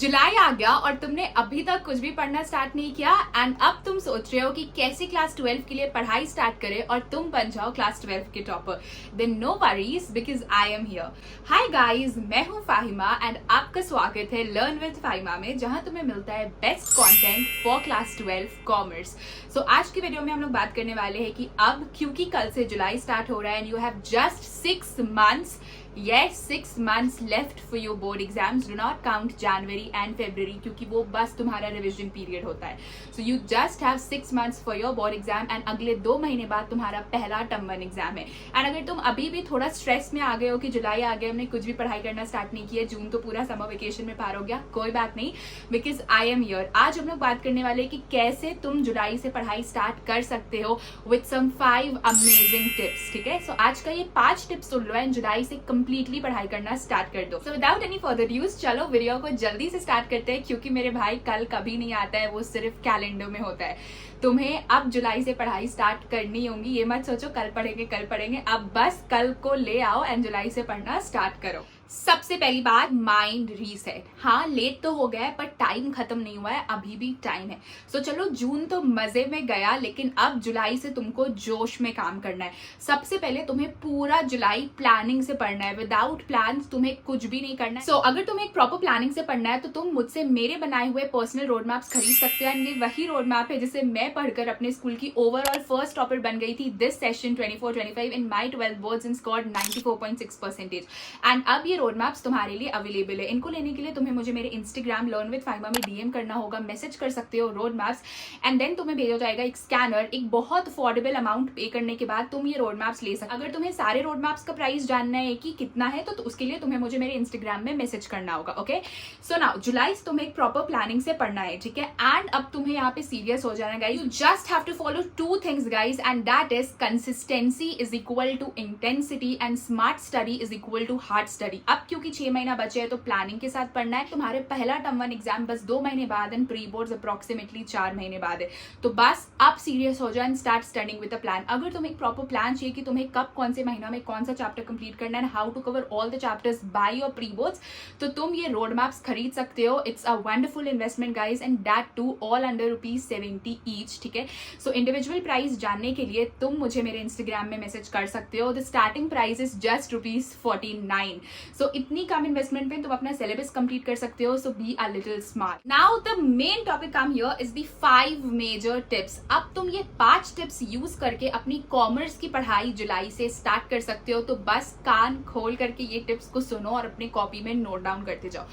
जुलाई आ गया और तुमने अभी तक कुछ भी पढ़ना स्टार्ट नहीं किया एंड अब तुम सोच रहे हो कि कैसे क्लास 12 के लिए पढ़ाई स्टार्ट करें और तुम बन जाओ क्लास 12 के topper. Then no worries because I am here. Hi guys, मैं हूं फाहिमा एंड आपका स्वागत है लर्न विद फाहिमा में, जहां तुम्हें मिलता है best content for class 12 commerce. So आज की वीडियो में हम लोग बात करने वाले हैं कि अब क्योंकि कल से जुलाई स्टार्ट हो रहा है and you have just 6 months, yes, 6 months left for your board exams. Do not count January and February क्योंकि वो बस तुम्हारा रिविजन पीरियड होता है। So you just have 6 months for your board exam and अगले 2 महीने बाद तुम्हारा पहला टर्म 1 एग्जाम है। एंड अगर तुम अभी भी थोड़ा स्ट्रेस में आ गए हो कि जुलाई आ गया, हमने कुछ भी पढ़ाई करना स्टार्ट नहीं किया, जून तो पूरा समर वेकेशन में पार हो गया, कोई बात नहीं, बिकॉज आई एम हियर। आज हम लोग बात करने वाले हैं कि कैसे तुम जुलाई से पढ़ाई स्टार्ट कर सकते हो विथ सम 5 अमेजिंग टिप्स। ठीक है, सो आज का ये 5 टिप्स सुन लो एंड जुलाई से कंप्लीटली पढ़ाई करना स्टार्ट कर दो। So without any further use चलो वीडियो को जल्दी से स्टार्ट करते हैं, क्योंकि मेरे भाई कल कभी नहीं आता है, वो सिर्फ कैलेंडर में होता है। तुम्हें अब जुलाई से पढ़ाई स्टार्ट करनी होगी, ये मत सोचो कल पढ़ेंगे, अब बस कल को ले आओ एंड जुलाई से पढ़ना स्टार्ट करो। सबसे पहली बात, माइंड रीसेट। हाँ, लेट तो हो गया है पर टाइम खत्म नहीं हुआ है, अभी भी टाइम है। सो चलो, जून तो मजे में गया, लेकिन अब जुलाई से तुमको जोश में काम करना है। सबसे पहले तुम्हें पूरा जुलाई प्लानिंग से पढ़ना है। विदाउट प्लान तुम्हें कुछ भी नहीं करना है। सो अगर तुम्हें एक प्रॉपर प्लानिंग से पढ़ना है तो तुम मुझसे मेरे बनाए हुए पर्सनल रोड मैप्स खरीद सकते हो। एंड ये वही रोड मैप है जिसे मैं पढ़कर अपने स्कूल की ओवरऑल फर्स्ट टॉपर बन गई थी this session 24-25 in my 12 boards and scored 94.6%। And अब ये रोड मैप्स तुम्हारे लिए अवेलेबल है। इनको लेने के लिए तुम्हें मुझे मेरे इंस्टाग्राम लर्न विद फाहिमा में डीएम करना होगा, मैसेज कर सकते हो रोड मैप्स, एंड देन तुम्हें भेजा जाएगा एक स्कैनर। एक बहुत अफोर्डेबल अमाउंट पे करने के बाद तुम ये रोड मैप्स ले सकते हो। अगर तुम्हें सारे रोड मैप्स का प्राइस जानना है कि कितना है तो उसके लिए तुम्हें मुझे मेरे इंस्टाग्राम में मैसेज करना होगा। ओके, सो नाउ जुलाई से तुम्हें एक प्रॉपर प्लानिंग से पढ़ना है, ठीक है। एंड अब तुम्हें यहाँ पे सीरियस हो जाना guys. You just have to follow 2 things guys, and that is consistency is equal to intensity and smart study is equal to hard study. अब क्योंकि 6 महीना बचे है तो प्लानिंग के साथ पढ़ना है। तुम्हारे पहला टर्म 1 एग्जाम बस 2 महीने बाद एंड प्री बोर्ड्स अप्रोक्सीमेटली 4 महीने बाद है। तो बस आप सीरियस हो जाओ and start studying with a plan. अगर तुम्हें एक प्रॉपर प्लान चाहिए कि तुम्हें कब कौन से महीना में कौन सा चैप्टर कंप्लीट करना है, how to cover all the chapters by your pre boards, तो तुम ये रोड मैप्स खरीद सकते हो। It's a wonderful investment guys, and that too all under ₹70 each. ठीक है, सो इंडिविजुअल प्राइस जानने के लिए तुम मुझे मेरे इंस्टाग्राम में मैसेज कर सकते हो। The starting price is just ₹49। सो इतनी कम इन्वेस्टमेंट पे तुम अपना सिलेबस कंप्लीट कर सकते हो। So be a little smart. Now the main topic come here is the 5 major tips. अब तुम ये 5 टिप्स यूज करके अपनी कॉमर्स की पढ़ाई जुलाई से स्टार्ट कर सकते हो। तो बस कान खोल करके ये टिप्स को सुनो और अपनी कॉपी में नोट डाउन करते जाओ।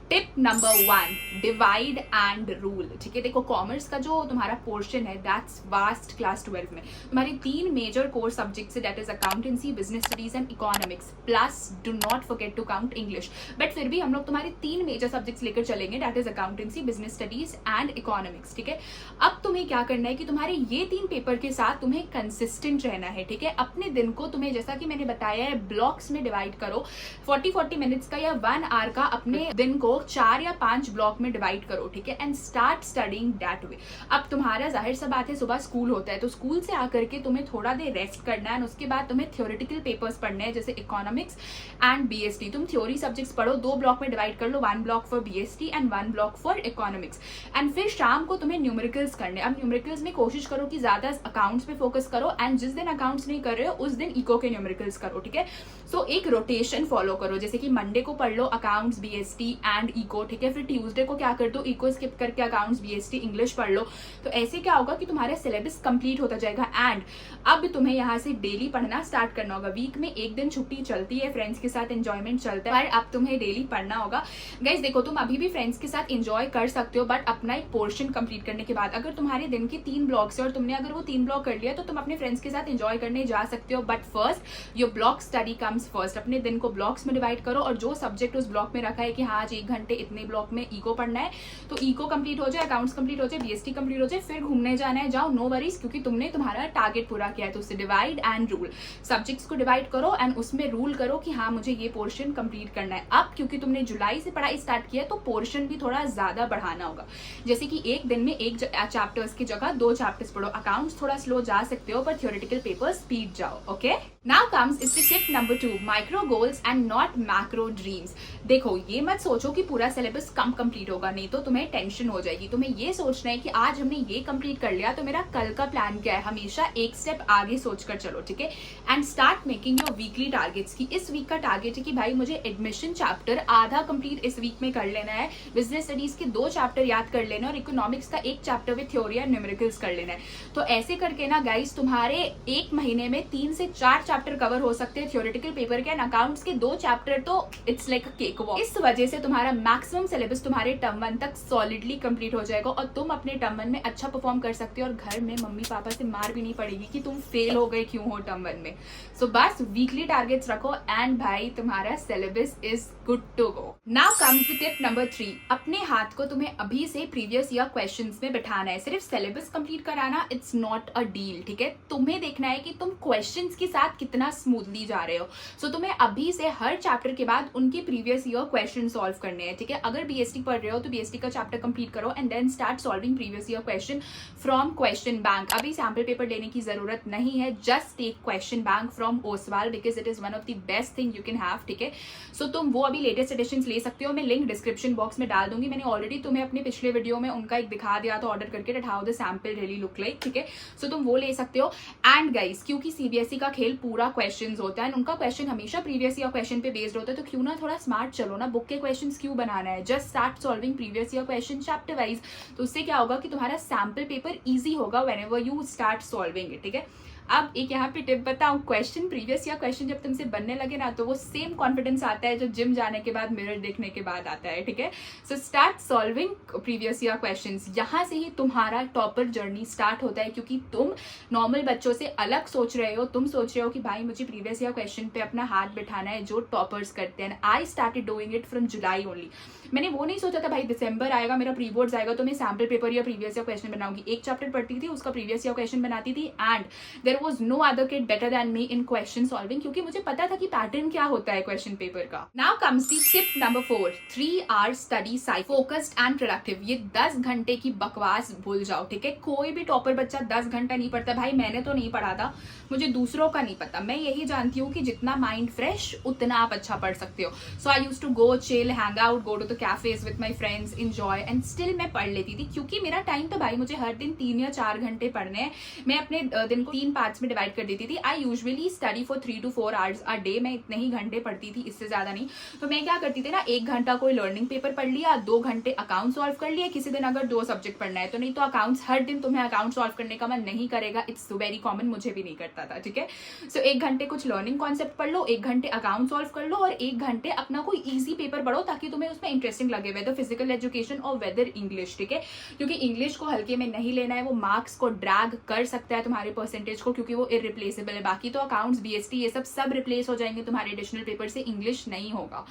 Tip number 1, divide and rule. ठीक है, देखो कॉमर्स का जो तुम्हारा पोर्शन है दैट्स वास्ट। क्लास 12 में तुम्हारी 3 मेजर कोर सब्जेक्ट्स है, that is accountancy, business studies and economics, plus do not forget to count English. But फिर भी हम लोग तुम्हारे 3 मेजर सब्जेक्ट्स लेकर चलेंगे, that is accountancy, business studies and economics. ठीक है, अब तुम्हें क्या करना है कि तुम्हारे ये 3 पेपर के साथ तुम्हें कंसिस्टेंट रहना है। ठीक है, अपने दिन को तुम्हें जैसा कि मैंने बताया है ब्लॉक्स में डिवाइड करो। 40-40 मिनट्स का या 1 आवर का अपने दिन को 4 या 5 ब्लॉक में डिवाइड करो। ठीक है, and start studying that way. अब तुम्हारा जाहिर सा बात है सुबह स्कूल होता है, तो स्कूल से आकर के तुम्हें थोड़ा देर रेस्ट करना है, उसके बाद तुम्हें थ्योरेटिकल पेपर्स पढ़ने हैं, जैसे इकोनॉमिक्स एंड बीएसटी। तुम थ्योरी सब्जेक्ट्स पढ़ो, 2 ब्लॉक में डिवाइड कर लो, 1 block for BST and 1 block for economics. And फिर शाम को तुम्हें न्यूमेरिकल्स करने। अब न्यूमेरिकल्स में कोशिश करो कि ज्यादा अकाउंट्स पे फोकस करो, एंड जिस दिन अकाउंट्स नहीं कर रहे हो उस दिन इको के न्यूमेरिकल्स करो। ठीक है, सो एक रोटेशन फॉलो करो, जैसे कि मंडे को पढ़ लो अकाउंट्स, बीएसटी एंड इको। ठीक है, फिर ट्यूसडे को क्या कर दो, इको स्किप करके अकाउंट्स, बीएसटी, इंग्लिश पढ़ लो। तो ऐसे क्या होगा कि तुम्हारा सिलेबस कंप्लीट होता जाएगा। एंड अब तुम्हें यहाँ से डेली पढ़ना स्टार्ट करना होगा। वीक में 1 दिन छुट्टी चलती है, फ्रेंड्स के साथ एंजॉयमेंट चलता है, पर अब तुम्हें डेली पढ़ना होगा। गाइस देखो, तुम अभी भी फ्रेंड्स के साथ एंजॉय कर सकते हो, बट अपना एक पोर्शन कंप्लीट करने के बाद अगर तुम्हारे दिन के 3 ब्लॉक्स है और तुमने अगर वो 3 ब्लॉक कर लिया तो तुम अपने फ्रेंड्स के साथ एंजॉय करने जा सकते हो। But first your block study comes first. अपने दिन को ब्लॉक्स में डिवाइड करो, और जो सब्जेक्ट उस ब्लॉक में रखा है कि हाँ आज 1 घंटे इतने ब्लॉक में इको पढ़ना है, तो इको कंप्लीट हो जाए, अकाउंट्स कंप्लीट हो जाए, बीएसटी कंप्लीट हो जाए, फिर घूमने जाना है, जाओ, नो वरीज, क्योंकि तुमने तुम्हारा टारगेट पूरा किया है। तो उससे डिवाइड एंड रूल, सब्जेक्ट्स को डिवाइड करो एंड उसमें रूल करो कि हाँ मुझे ये पोर्शन कंप्लीट करना है। अब क्योंकि तुमने जुलाई से पढ़ाई स्टार्ट किया तो पोर्शन भी थोड़ा ज्यादा बढ़ाना होगा, जैसे कि एक दिन में 1 चैप्टर्स की जगह 2 चैप्टर्स पढ़ो। अकाउंट्स थोड़ा स्लो जा सकते हो, पर थ्योरेटिकल पेपर स्पीड जाओ। Okay. Now comes is the tip number 2, micro goals and not macro dreams. देखो, ये मत सोचो कि पूरा सिलेबस कम कंप्लीट होगा, नहीं तो तुम्हें टेंशन हो जाएगी। तुम्हें ये सोचना है कि आज हमने ये कंप्लीट कर लिया तो मेरा कल का प्लान क्या है। हमेशा एक स्टेप आगे सोचकर चलो, ठीक है। And start making your weekly targets की इस वीक का टारगेट है कि भाई मुझे एडमिशन चैप्टर आधा कंप्लीट इस वीक में कर लेना है, बिजनेस स्टडीज के 2 चैप्टर याद कर लेना और इकोनॉमिक्स का 1 chapter with theory and numericals कर लेना है। तो ऐसे करके ना गाइस, तुम्हारे 1 महीने में 3 से 4 चैप्टर कवर हो सकते हैं थ्योरेटिकल पेपर के, एंड अकाउंट्स के 2 चैप्टर तो it's like a cake walk. इस वजह से तुम्हारा मैक्सिमम सिलेबस तुम्हारे टर्म 1 तक सॉलिडली कंप्लीट हो जाएगा और तुम अपने टर्म 1 में अच्छा परफॉर्म कर सकते हो और घर में मम्मी पापा से मार भी नहीं पड़ेगी कि तुम फेल हो गए क्यों हो टर्म 1 में। सो बस वीकली टारगेट्स रखो एंड भाई तुम्हारा syllabus is good to go. Now comes the tip number 3, अपने हाथ को तुम्हें अभी से प्रीवियस ईयर क्वेश्चंस में बिठाना है। सिर्फ सिलेबस कंप्लीट कराना इट्स नॉट अ डील, ठीक है। तुम्हें देखना है कि तुम क्वेश्चंस के साथ कितना स्मूथली जा रहे हो। सो तुम्हें अभी से हर चैप्टर के बाद उनके प्रीवियस ईयर क्वेश्चन सॉल्व करने हैं, ठीक है। अगर बीएसटी पढ़ रहे हो तो बीएसटी का चैप्टर कंप्लीट करो and then start solving previous year question from question bank. अभी सैम्पल पेपर लेने की जरूरत नहीं है, just take question bank from Oswaal because it is one of the best thing you can have, ठीक है। सो तुम वो अभी लेटेस्ट एडिशंस ले सकते हो, मैं लिंक डिस्क्रिप्शन बॉक्स में डाल दूंगी। मैंने ऑलरेडी तुम्हें अपने पिछले वीडियो में उनका एक दिखा दिया था ऑर्डर करके, that how the sample really look like, ठीक है। सो तुम वो ले सकते हो। एंड गाइस, क्योंकि सीबीएसई का खेल पूरा क्वेश्चंस होता है, उनका क्वेश्चन हमेशा प्रीवियस ईयर क्वेश्चन पे बेस्ड होता है, तो क्यों ना थोड़ा स्मार्ट चलो ना, बुक के क्वेश्चंस क्यों बनाना है, just start solving previous year question chapter wise. तो उससे क्या होगा कि तुम्हारा सैम्पल पेपर इजी होगा whenever you start solving it, ठीक है। अब एक यहाँ पे टिप बताऊं, क्वेश्चन प्रीवियस ईयर क्वेश्चन जब तुमसे बनने लगे ना, तो वो सेम कॉन्फिडेंस आता है जो जिम जाने के बाद मिरर देखने के बाद आता है, ठीक है। So start solving previous year questions, यहाँ से ही तुम्हारा टॉपर जर्नी स्टार्ट होता है, क्योंकि तुम नॉर्मल बच्चों से अलग सोच रहे हो। तुम सोच रहे हो कि भाई मुझे प्रीवियस ईयर क्वेश्चन पे अपना हाथ बिठाना है जो टॉपर्स करते हैं। I started doing it from July only. मैंने वो नहीं सोचा था भाई दिसंबर आएगा, मेरा प्री बोर्ड्स आएगा तो मैं सैम्पल पेपर या प्रीवियस ईयर क्वेश्चन बनाऊंगी। एक चैप्टर पढ़ती थी, उसका प्रीवियस ईयर क्वेश्चन बनाती थी and there was no other kid better than me in question solving, क्योंकि मुझे पता था कि पैटर्न क्या होता है क्वेश्चन पेपर का। Now comes the tip number 4, 3 hour study cycle, focused and productive. ये 10 घंटे की बकवास भूल जाओ, ठीक है। कोई भी टॉपर बच्चा 10 घंटा नहीं पढ़ता। भाई मैंने तो नहीं पढ़ा था, मुझे दूसरों का नहीं पता। मैं यही जानती हूँ कि जितना माइंड फ्रेश उतना आप अच्छा पढ़ सकते हो। So I used to go chill, hang out, go to the cafes with my friends, enjoy, and still मैं पढ़ लेती थी, क्योंकि मेरा टाइम तो भाई मुझे हर दिन 3 या 4 घंटे पढ़ने हैं। मैं अपने दिन को 3 पार्ट्स में डिवाइड कर देती थी। I usually study for 3 to 4 hours a day. मैं इतने ही घंटे पढ़ती थी, इससे ज्यादा नहीं। तो मैं क्या करती थी ना, 1 घंटा कोई लर्निंग पेपर पढ़ लिया, 2 घंटे अकाउंट सॉल्व कर लिए। किसी दिन अगर 2 सब्जेक्ट पढ़ना है तो, नहीं तो अकाउंट्स हर दिन तुम्हें अकाउंट सॉल्व करने का मन नहीं करेगा, इट्स वेरी कॉमन, मुझे भी नहीं करता था, ठीक है। सो 1 घंटे कुछ लर्निंग कॉन्सेप्ट पढ़ लो, 1 घंटे अकाउंट सॉल्व कर लो और 1 घंटे अपना कोई ईजी पेपर पढ़ो ताकि तुम्हें उसमें इंटरेस्टिंग लगे, वेदर फिजिकल एजुकेशन और वेदर इंग्लिश, ठीक है। क्योंकि इंग्लिश को हल्के में नहीं लेना है, वो मार्क्स को ड्रैग कर सकता है तुम्हारे परसेंटेज को, क्योंकि वो इररिप्लेसेबल है। बाकी तो अकाउंट्स, बीएसटी, ये सब रिप्लेस हो जाएंगे तुम्हारे एडिशनल पेपर से, इंग्लिश नहीं होगा।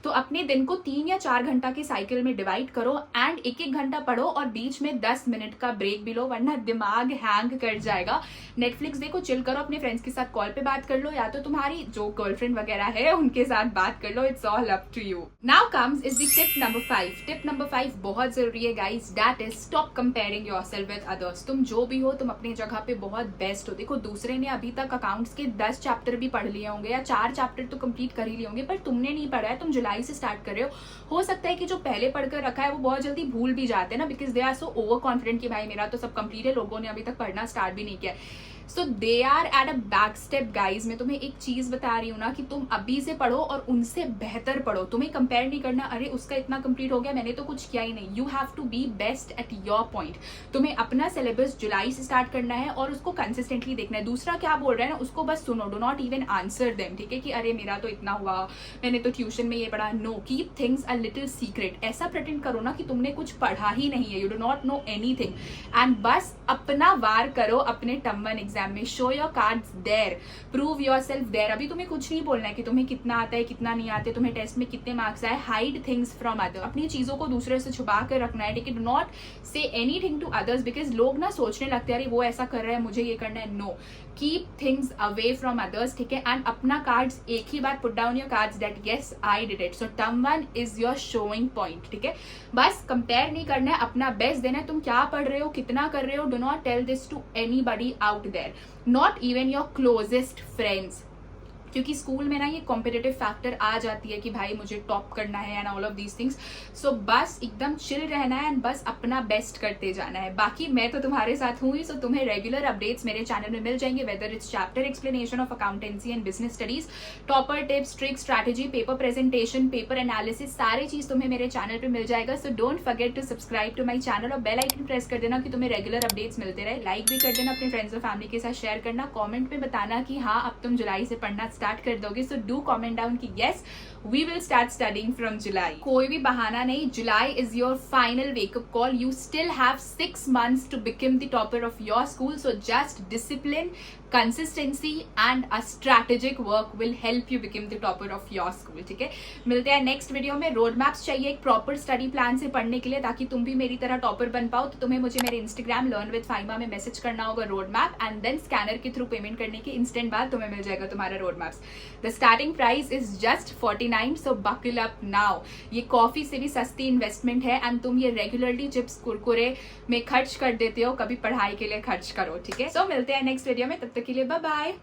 तो अपने दिन को 3 या 4 घंटा के साइकिल में डिवाइड करो एंड 1-1 घंटा पढ़ो और बीच में 10 मिनट का ब्रेक भी लो, वरना दिमाग हैंग कर जाएगा। नेटफ्लिक्स देखो, चिल करो, अपने फ्रेंड्स के साथ कॉल पे बात कर लो, या तो तुम्हारी जो गर्लफ्रेंड वगैरह है उनके साथ बात कर लो, it's all up to you. Now comes is the tip number 5। Tip number 5 बहुत जरूरी है guys, that is stop comparing yourself with others. तुम जो भी हो, तुम अपनी जगह पे बहुत बेस्ट हो। देखो, दूसरे ने अभी तक अकाउंट्स के 10 चैप्टर भी पढ़ लिए होंगे या 4 चैप्टर तो कंप्लीट कर ही लिए होंगे, पर तुमने नहीं पढ़ा है, तुम जुलाई से स्टार्ट कर रहे हो सकता है कि जो पहले पढ़कर रखा है वो बहुत जल्दी भूल भी जाते हैं ना, because they are so over confident कि भाई मेरा तो सब कंप्लीट है, लोगों ने अभी तक पढ़ना स्टार्ट भी नहीं किया। So they are at a back step guys. मैं तुम्हें एक चीज बता रही हूँ ना कि तुम अभी से पढ़ो और उनसे बेहतर पढ़ो। तुम्हें कंपेयर नहीं करना, अरे उसका इतना कंप्लीट हो गया, मैंने तो कुछ किया ही नहीं। You have to be best at your point. तुम्हें अपना सिलेबस जुलाई से स्टार्ट करना है और उसको कंसिस्टेंटली देखना है। दूसरा क्या बोल रहा है ना, उसको बस सुनो, do not even answer them, ठीक है, कि अरे मेरा तो इतना हुआ, मैंने तो ट्यूशन में ये पढ़ा। No, keep things a little secret. ऐसा प्रिटेंड करो ना कि तुमने कुछ पढ़ा ही नहीं है, you do not know anything, and बस अपना वार करो अपने टर्म 1 एग्जाम में। Show your cards there, prove yourself there. अभी तुम्हें कुछ नहीं बोलना है कि तुम्हें कितना आता है, कितना नहीं आते, तुम्हें टेस्ट में कितने मार्क्स आए। Hide things from other. अपनी चीजों को दूसरे से छुपा कर रखना है, ठीक है। Do not say anything to others, because लोग ना सोचने लगते हैं अरे वो ऐसा कर रहा है, मुझे ये करना है। No, keep things away from others, ठीक है। एंड अपना कार्ड्स एक ही बार put down your cards that yes I did it. So term 1 is your showing point, ठीक है। बस कंपेयर नहीं करना है, अपना बेस्ट देना है। तुम क्या पढ़ रहे हो, कितना कर रहे हो, do not tell this to anybody out there, not even your closest friends. क्योंकि स्कूल में ना ये कॉम्पिटिटिव फैक्टर आ जाती है कि भाई मुझे टॉप करना है and all of these things. So बस एकदम चिल रहना है एंड बस अपना बेस्ट करते जाना है। बाकी मैं तो तुम्हारे साथ हूँ ही, सो तुम्हें रेगुलर अपडेट्स मेरे चैनल में मिल जाएंगे, whether it's chapter explanation of accountancy and business studies, topper tips, tricks, strategy, paper presentation, paper analysis, सारी चीज तुम्हें मेरे चैनल पे मिल जाएगा। So don't forget to subscribe to my channel और बेल आइकन प्रेस कर देना कि तुम्हें रेगुलर अपडेट्स मिलते रहे। लाइक भी कर देना, अपने फ्रेंड्स और फैमिली के साथ शेयर करना, कॉमेंट में बताना कि हाँ अब तुम जुलाई से पढ़ना स्टार्ट कर दोगे। सो डू कॉमेंट डाउन कि yes we will start studying from July. कोई भी बहाना नहीं, July is your final wake up call. You still have 6 months to become the topper of your school. So just discipline, consistency and a strategic work will help you become the topper of your school. ठीक है, मिलते हैं next video में। Road maps चाहिए एक proper study plan से पढ़ने के लिए, ताकि तुम भी मेरी तरह टॉपर बन पाओ। तो तुम्हें मुझे मेरे इंस्टाग्राम लर्न विद फाइमा में मैसेज करना होगा road map, and then scanner के थ्रू पेमेंट करने के इंस्टेंट बाद तुम्हें मिल जाएगा तुम्हारा road maps. The starting price is just 49, so buckle up now. ये कॉफी से भी सस्ती इन्वेस्टमेंट है एंड तुम ये रेगुलरली चिप्स कुरकुरे में खर्च कर देते हो, कभी पढ़ाई के लिए खर्च करो। ठीक है, सो मिलते हैं नेक्स्ट वीडियो में, तब तक के लिए बाय बाय।